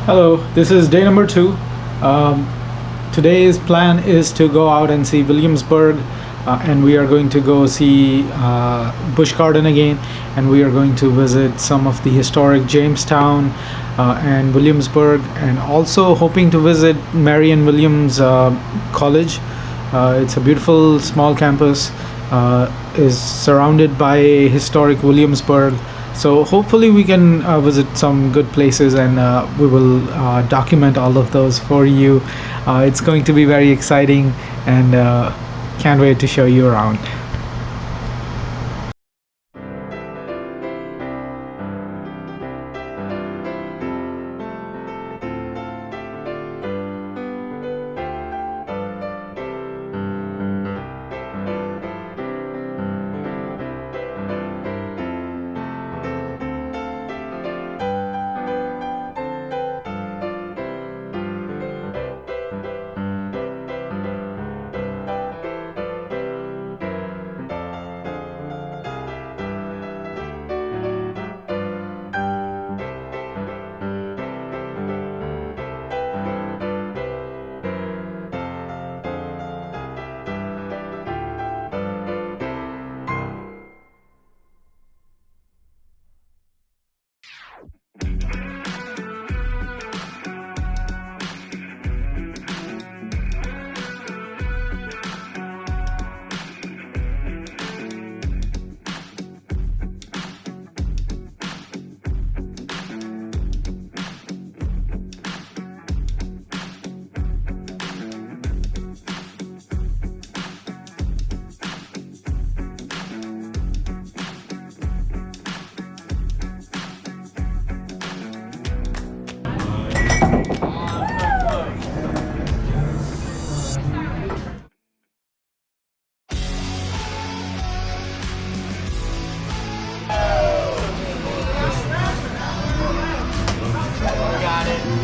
Hello, this is day number 2. Today's plan is to go out and see Williamsburg, and we are going to go see Busch Garden again, and we are going to visit some of the historic Jamestown and Williamsburg, and also hoping to visit Marion Williams College. It's a beautiful small campus, is surrounded by historic Williamsburg. So hopefully we can visit some good places, and we will document all of those for you. It's going to be very exciting, and can't wait to show you around.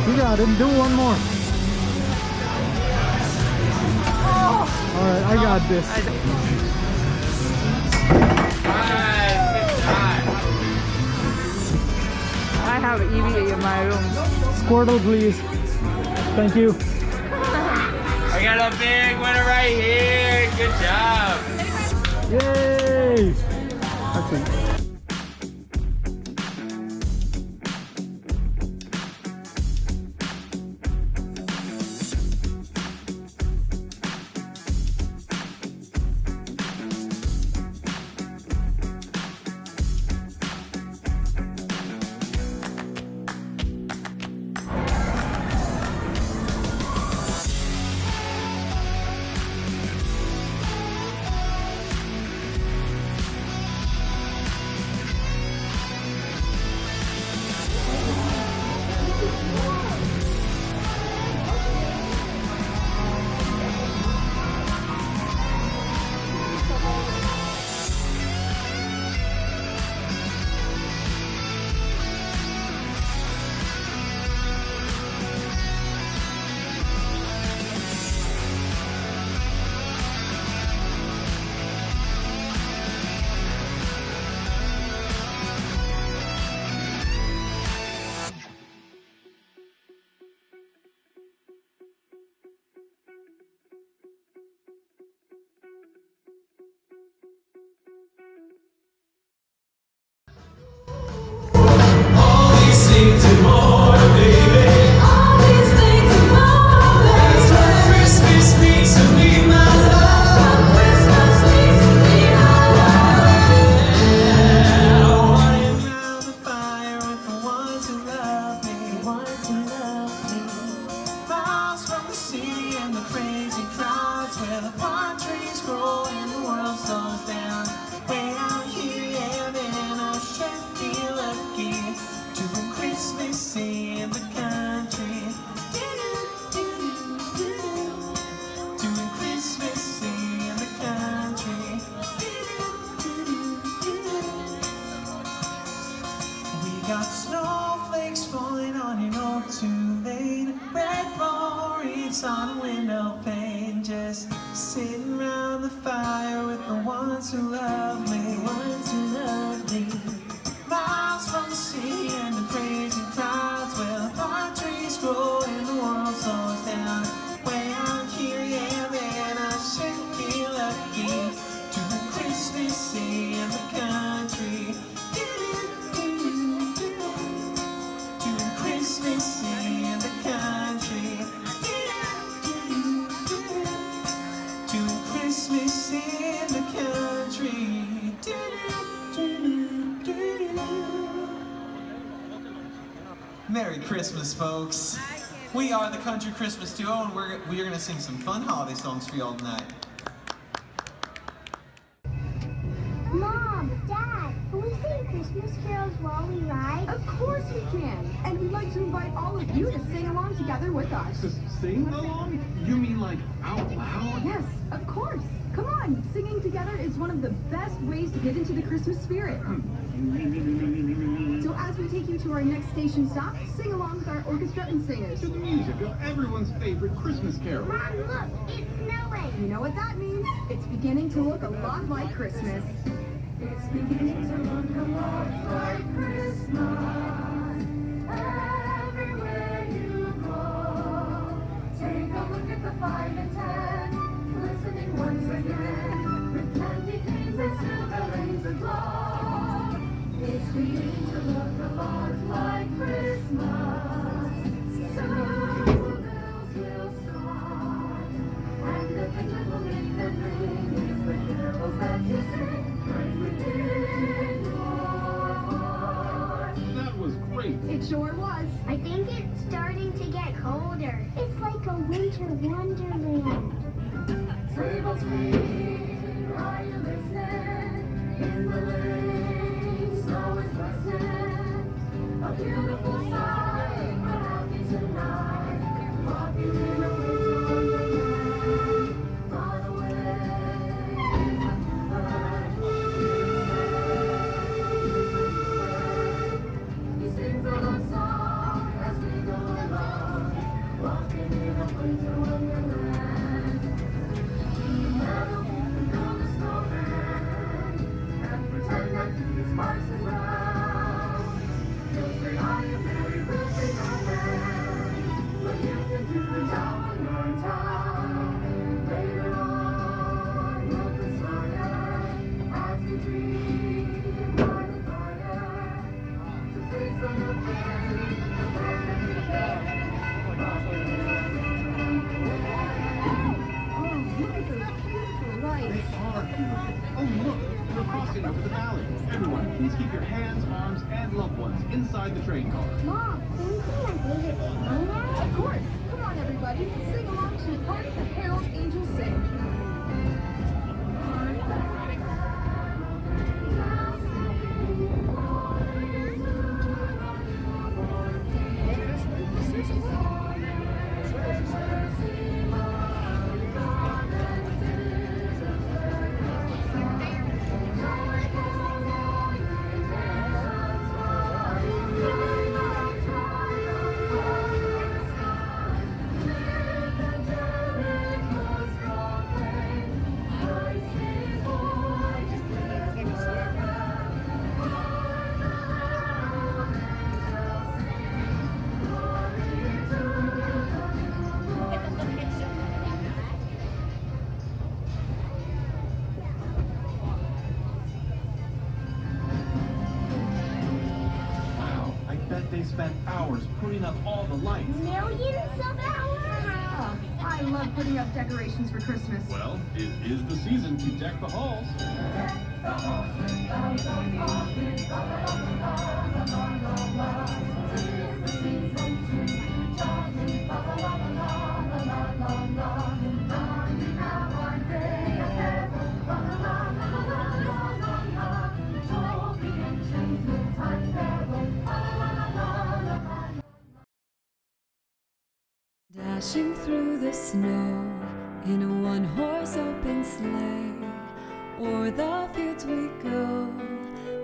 You got it. Do one more. All right, I got this. I have EVA in my room. Squirtle, please. Thank you. I got a big winner right here. Good job. Yay! That's it. Got snowflakes falling on your old two-lane, red ball wreaths on a window pane, just sitting around the fire with the ones who love me, miles from the city and the crazy crowds where the palm trees Merry Christmas, folks. We are the Country Christmas Duo, and we are going to sing some fun holiday songs for y'all tonight. Mom, Dad, can we sing Christmas carols while we ride? Of course we can! And we'd like to invite all of you to sing along together with us. Sing along? You mean like out loud? Yes, of course! Come on! Singing together is one of the best ways to get into the Christmas spirit. So as we take you to our next station stop, sing along with our orchestra and singers. To the music of everyone's favorite Christmas carol. Mom, look, it's snowing! You know what that means? It's beginning to look a lot like Christmas. It's beginning to look a lot like Christmas. Everywhere you go, take a look at the 5 and 10, listening once again, with candy canes and silver lanes aglow. It's beginning to look a lot like Christmas. Soon the bells will start, and the thing that will make them ring is the carols that you sing. That was great. It sure was. I think it's starting to get colder. It's like a winter wonderland. Sleigh bells ring, are you listening? In the lane, snow is glistening. A beautiful sight, we're happy tonight. Walking in a winter wonderland. Far away is the bluebird. He sings a love song as we go along, walking in a winter wonderland. Never become a snowman and pretend that he's Parson Brown. He'll say, I am very busy, no man, but you can do the job when you're in town. Later on, we'll conspire as we dream by the fire to face the pain, the present decay. Oh, look at those beautiful lights. They are beautiful. Oh, look, we're crossing over the valley. Everyone, please keep your hands, arms, and loved ones inside the train car. Mom, can we sing my favorite song now? Of course. Come on, everybody. Sing along to Hark the Herald Angels Sing. They spent hours putting up all the lights. Millions of hours? I love putting up decorations for Christmas. Well, it is the season to deck the halls. Dashing through the snow in a one-horse open sleigh, o'er the fields we go,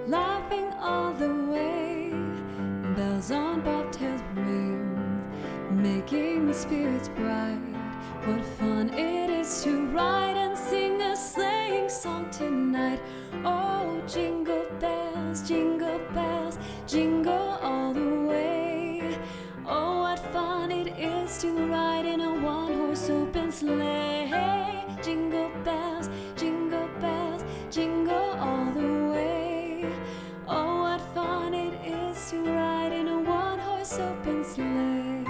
laughing all the way. Bells on bobtails ring, making spirits bright. What fun it is to ride and sing a sleighing song tonight. Oh, jingle bells, jingle all the way. Oh, what fun it is to ride in a one-horse open sleigh. Jingle bells, jingle all the way. Oh, what fun it is to ride in a one-horse open sleigh.